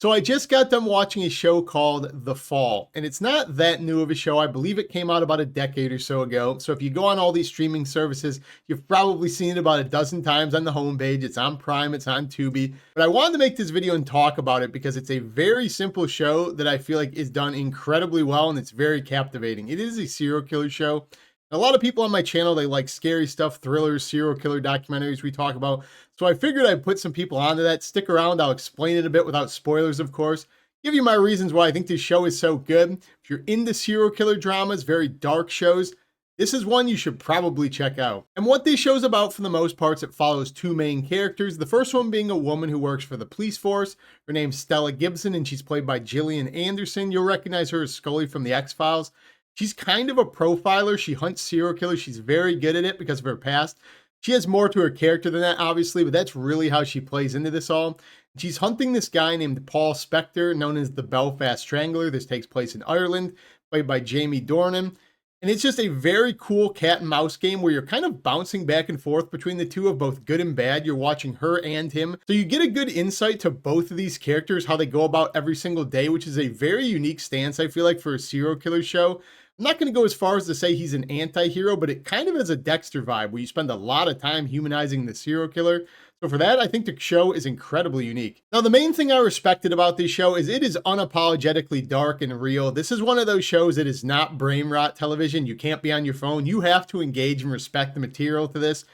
So I just got done watching a show called The Fall, and it's not that new of a show. I believe it came out about a decade or so ago. So if you go on all these streaming services, you've probably seen it about a dozen times on the homepage. It's on Prime, it's on Tubi. But I wanted to make this video and talk about it because it's a very simple show that I feel like is done incredibly well and it's very captivating. It is a serial killer show. A lot of people on my channel, they like scary stuff, thrillers, serial killer documentaries we talk about. So I figured I'd put some people onto that. Stick around. I'll explain it a bit without spoilers, of course. Give you my reasons why I think this show is so good. If you're into serial killer dramas, very dark shows, this is one you should probably check out. And what this show's about for the most part, it follows two main characters. The first one being a woman who works for the police force. Her name's Stella Gibson and she's played by Gillian Anderson. You'll recognize her as Scully from the X-Files. She's kind of a profiler. She hunts serial killers. She's very good at it because of her past. She has more to her character than that, obviously, but that's really how she plays into this all. She's hunting this guy named Paul Spector, known as the Belfast Strangler. This takes place in Ireland, played by Jamie Dornan. And it's just a very cool cat and mouse game where you're kind of bouncing back and forth between the two of both good and bad. You're watching her and him. So you get a good insight to both of these characters, how they go about every single day, which is a very unique stance, I feel like, for a serial killer show. I'm not going to go as far as to say he's an anti-hero, but it kind of has a Dexter vibe where you spend a lot of time humanizing the serial killer. So for that, I think the show is incredibly unique. Now, the main thing I respected about this show is it is unapologetically dark and real. This is one of those shows that is not brain rot television. You can't be on your phone. You have to engage and respect the material to this.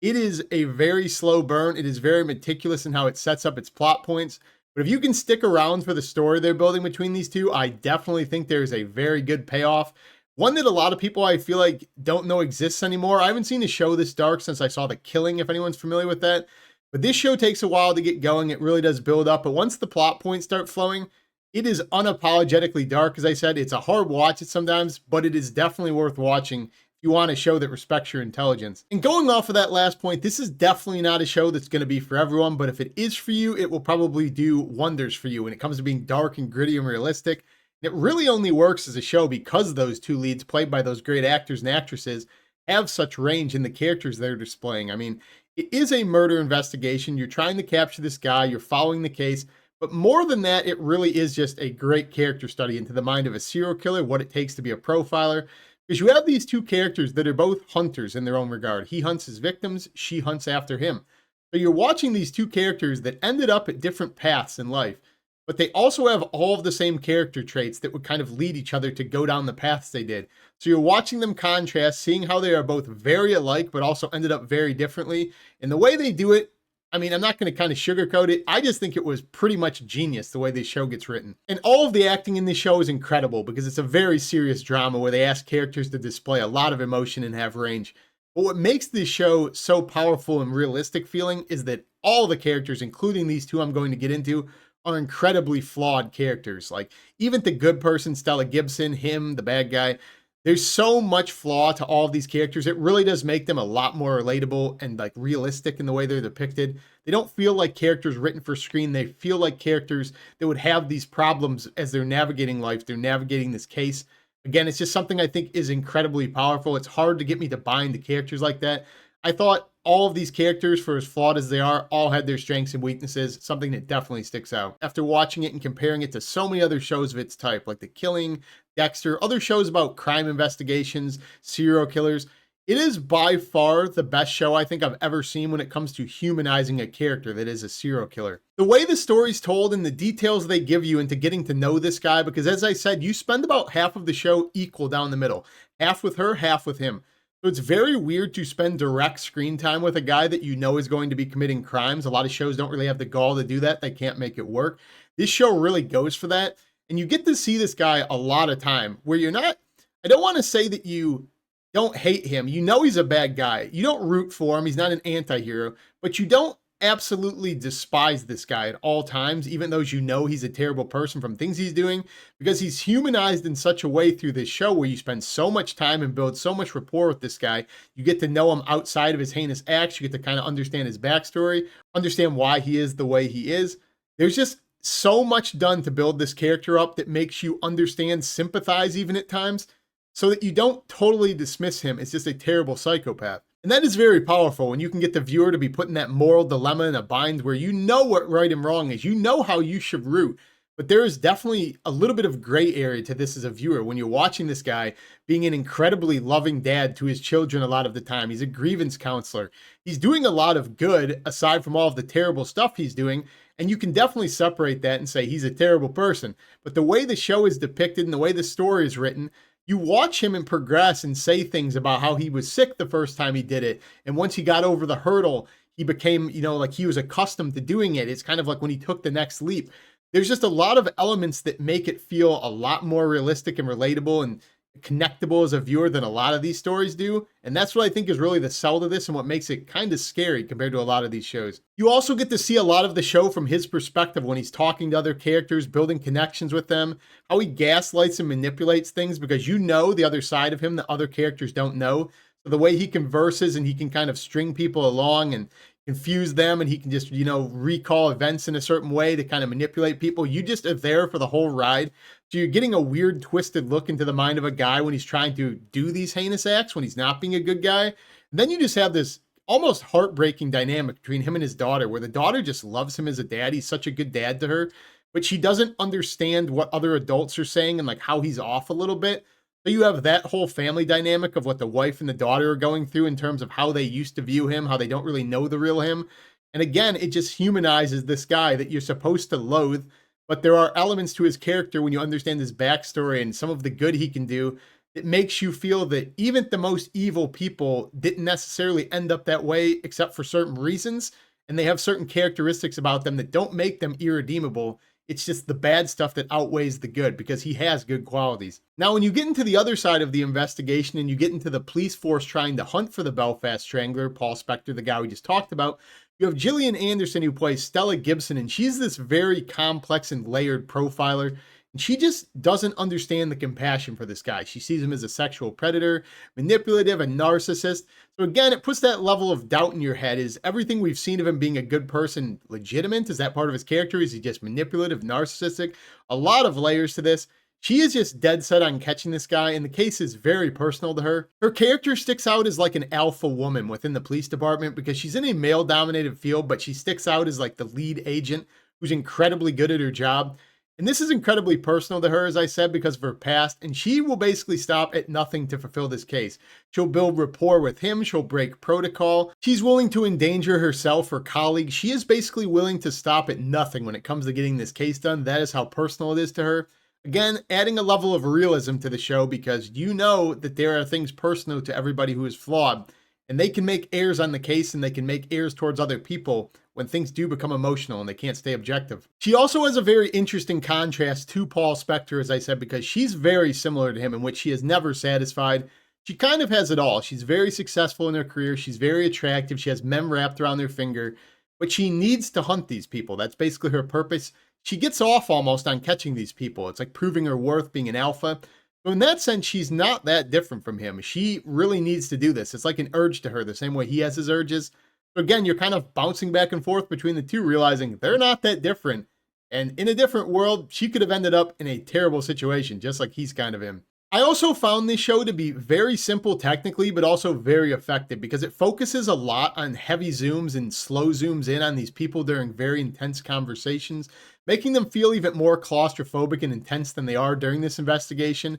It is a very slow burn. It is very meticulous in how it sets up its plot points. But if you can stick around for the story they're building between these two, I definitely think there's a very good payoff. One that a lot of people I feel like don't know exists anymore. I haven't seen a show this dark since I saw The Killing, if anyone's familiar with that. But this show takes a while to get going. It really does build up. But once the plot points start flowing, it is unapologetically dark. As I said, it's a hard watch at sometimes, but it is definitely worth watching if you want a show that respects your intelligence. And going off of that last point, this is definitely not a show that's going to be for everyone, but if it is for you, it will probably do wonders for you when it comes to being dark and gritty and realistic. It really only works as a show because those two leads, played by those great actors and actresses, have such range in the characters they're displaying. I mean, it is a murder investigation. You're trying to capture this guy, you're following the case, but more than that, it really is just a great character study into the mind of a serial killer, what it takes to be a profiler. Because you have these two characters that are both hunters in their own regard. He hunts his victims, she hunts after him. So you're watching these two characters that ended up at different paths in life, but they also have all of the same character traits that would kind of lead each other to go down the paths they did. So you're watching them contrast, seeing how they are both very alike, but also ended up very differently. And the way they do it, I mean, I'm not going to kind of sugarcoat it. I just think it was pretty much genius the way this show gets written. And all of the acting in this show is incredible because it's a very serious drama where they ask characters to display a lot of emotion and have range. But what makes this show so powerful and realistic feeling is that all the characters, including these two I'm going to get into, are incredibly flawed characters. Like even the good person, Stella Gibson, him, the bad guy, there's so much flaw to all of these characters. It really does make them a lot more relatable and like realistic in the way they're depicted. They don't feel like characters written for screen. They feel like characters that would have these problems as they're navigating life. They're navigating this case. Again, it's just something I think is incredibly powerful. It's hard to get me to buy into characters like that. I thought all of these characters, for as flawed as they are, all had their strengths and weaknesses, something that definitely sticks out. After watching it and comparing it to so many other shows of its type, like The Killing, Dexter, other shows about crime investigations, serial killers, it is by far the best show I think I've ever seen when it comes to humanizing a character that is a serial killer. The way the story's told and the details they give you into getting to know this guy, because as I said, you spend about half of the show equal down the middle. Half with her, half with him. So it's very weird to spend direct screen time with a guy that you know is going to be committing crimes. A lot of shows don't really have the gall to do that. They can't make it work. This show really goes for that. And you get to see this guy a lot of time where you're not, I don't want to say that you don't hate him. You know he's a bad guy. You don't root for him. He's not an anti-hero, but you don't absolutely despise this guy at all times, even though you know he's a terrible person from things he's doing, because he's humanized in such a way through this show where you spend so much time and build so much rapport with this guy. You get to know him outside of his heinous acts. You get to kind of understand his backstory, understand why he is the way he is. There's just so much done to build this character up that makes you understand, sympathize even at times, so that you don't totally dismiss him as just a terrible psychopath. And that is very powerful when you can get the viewer to be put in that moral dilemma in a bind where you know what right and wrong is. You know how you should root. But there is definitely a little bit of gray area to this as a viewer when you're watching this guy being an incredibly loving dad to his children a lot of the time. He's a grievance counselor. He's doing a lot of good aside from all of the terrible stuff he's doing. And you can definitely separate that and say he's a terrible person. But the way the show is depicted and the way the story is written, you watch him and progress and say things about how he was sick the first time he did it. And once he got over the hurdle, he became, like he was accustomed to doing it. It's kind of like when he took the next leap. There's just a lot of elements that make it feel a lot more realistic and relatable and connectable as a viewer than a lot of these stories do. And that's what I think is really the sell to this and what makes it kind of scary compared to a lot of these shows. You also get to see a lot of the show from his perspective when he's talking to other characters, building connections with them, how he gaslights and manipulates things because you know the other side of him that other characters don't know. So the way he converses and he can kind of string people along and confuse them, and he can just, recall events in a certain way to kind of manipulate people. You just are there for the whole ride. So you're getting a weird, twisted look into the mind of a guy when he's trying to do these heinous acts, when he's not being a good guy. And then you just have this almost heartbreaking dynamic between him and his daughter, where the daughter just loves him as a dad. He's such a good dad to her, but she doesn't understand what other adults are saying and like how he's off a little bit. So you have that whole family dynamic of what the wife and the daughter are going through in terms of how they used to view him, how they don't really know the real him. And again, it just humanizes this guy that you're supposed to loathe. But there are elements to his character when you understand his backstory and some of the good he can do. It makes you feel that even the most evil people didn't necessarily end up that way, except for certain reasons. And they have certain characteristics about them that don't make them irredeemable. It's just the bad stuff that outweighs the good because he has good qualities. Now, when you get into the other side of the investigation and you get into the police force trying to hunt for the Belfast Strangler, Paul Spector, the guy we just talked about, you have Gillian Anderson who plays Stella Gibson, and she's this very complex and layered profiler. And she just doesn't understand the compassion for this guy. She sees him as a sexual predator, manipulative, and narcissist. So again, it puts that level of doubt in your head. Is everything we've seen of him being a good person legitimate? Is that part of his character? Is he just manipulative, narcissistic? A lot of layers to this. She is just dead set on catching this guy, and the case is very personal to her. Her character sticks out as like an alpha woman within the police department because she's in a male-dominated field, but she sticks out as like the lead agent who's incredibly good at her job. And this is incredibly personal to her, as I said, because of her past, and she will basically stop at nothing to fulfill this case. She'll build rapport with him, she'll break protocol, she's willing to endanger herself or colleagues. She is basically willing to stop at nothing when it comes to getting this case done. That is how personal it is to her. Again, adding a level of realism to the show because you know that there are things personal to everybody who is flawed, and they can make errors on the case and they can make errors towards other people when things do become emotional and they can't stay objective. She also has a very interesting contrast to Paul Spector, as I said, because she's very similar to him in which she is never satisfied. She kind of has it all. She's very successful in her career. She's very attractive. She has men wrapped around her finger, but she needs to hunt these people. That's basically her purpose. She gets off almost on catching these people. It's like proving her worth, being an alpha. So in that sense, she's not that different from him. She really needs to do this. It's like an urge to her, the same way he has his urges. So again, you're kind of bouncing back and forth between the two, realizing they're not that different. And in a different world, she could have ended up in a terrible situation, just like he's kind of in. I also found this show to be very simple technically, but also very effective because it focuses a lot on heavy zooms and slow zooms in on these people during very intense conversations, making them feel even more claustrophobic and intense than they are during this investigation.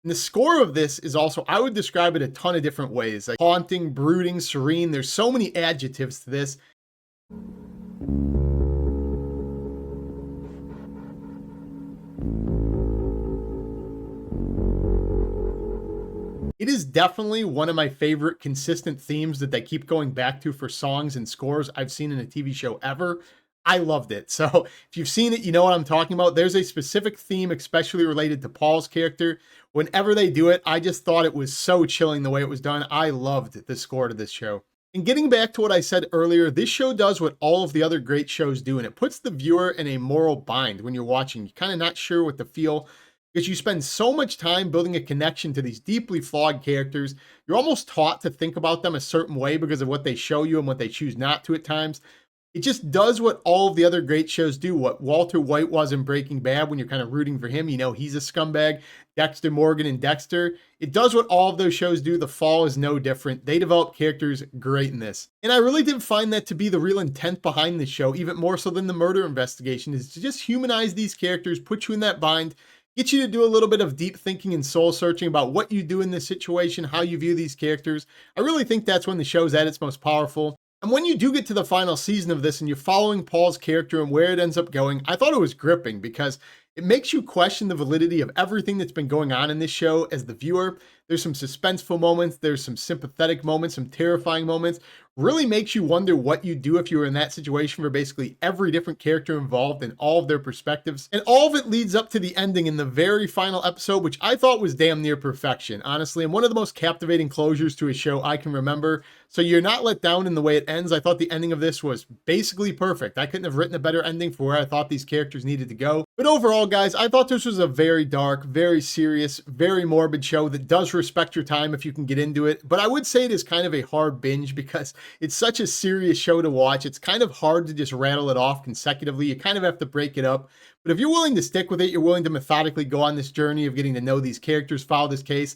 And the score of this is also, I would describe it a ton of different ways, like haunting, brooding, serene. There's so many adjectives to this. It is definitely one of my favorite consistent themes that they keep going back to for songs and scores I've seen in a TV show ever. I loved it. So if you've seen it, you know what I'm talking about. There's a specific theme, especially related to Paul's character. Whenever they do it, I just thought it was so chilling the way it was done. I loved the score to this show. And getting back to what I said earlier, this show does what all of the other great shows do, and it puts the viewer in a moral bind when you're watching. You're kind of not sure what to feel because you spend so much time building a connection to these deeply flawed characters. You're almost taught to think about them a certain way because of what they show you and what they choose not to at times. It just does what all of the other great shows do. What Walter White was in Breaking Bad, when you're kind of rooting for him, you know, he's a scumbag. Dexter Morgan and Dexter. It does what all of those shows do. The Fall is no different. They develop characters great in this. And I really did find that to be the real intent behind the show, even more so than the murder investigation, is to just humanize these characters, put you in that bind, get you to do a little bit of deep thinking and soul searching about what you do in this situation, how you view these characters. I really think that's when the show's at its most powerful. And when you do get to the final season of this and you're following Paul's character and where it ends up going, I thought it was gripping because it makes you question the validity of everything that's been going on in this show as the viewer. There's some suspenseful moments, there's some sympathetic moments, some terrifying moments. Really makes you wonder what you'd do if you were in that situation for basically every different character involved and all of their perspectives. And all of it leads up to the ending in the very final episode, which I thought was damn near perfection, honestly, and one of the most captivating closures to a show I can remember. So you're not let down in the way it ends. I thought the ending of this was basically perfect. I couldn't have written a better ending for where I thought these characters needed to go. But overall, guys, I thought this was a very dark, very serious, very morbid show that does respect your time if you can get into it. But I would say it is kind of a hard binge because it's such a serious show to watch. It's kind of hard to just rattle it off consecutively. You kind of have to break it up. But if you're willing to stick with it, you're willing to methodically go on this journey of getting to know these characters, follow this case,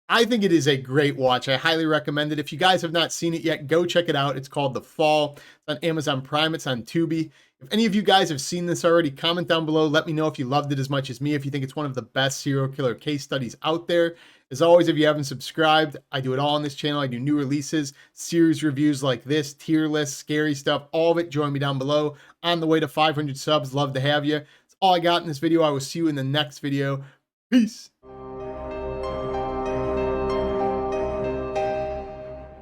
I think it is a great watch. I highly recommend it. If you guys have not seen it yet, go check it out. It's called The Fall. It's on Amazon Prime. It's on Tubi. If any of you guys have seen this already, comment down below. Let me know if you loved it as much as me, if you think it's one of the best serial killer case studies out there. As always, if you haven't subscribed, I do it all on this channel. I do new releases, series reviews like this, tier lists, scary stuff, all of it. Join me down below. On the way to 500 subs. Love to have you. That's all I got in this video. I will see you in the next video. Peace.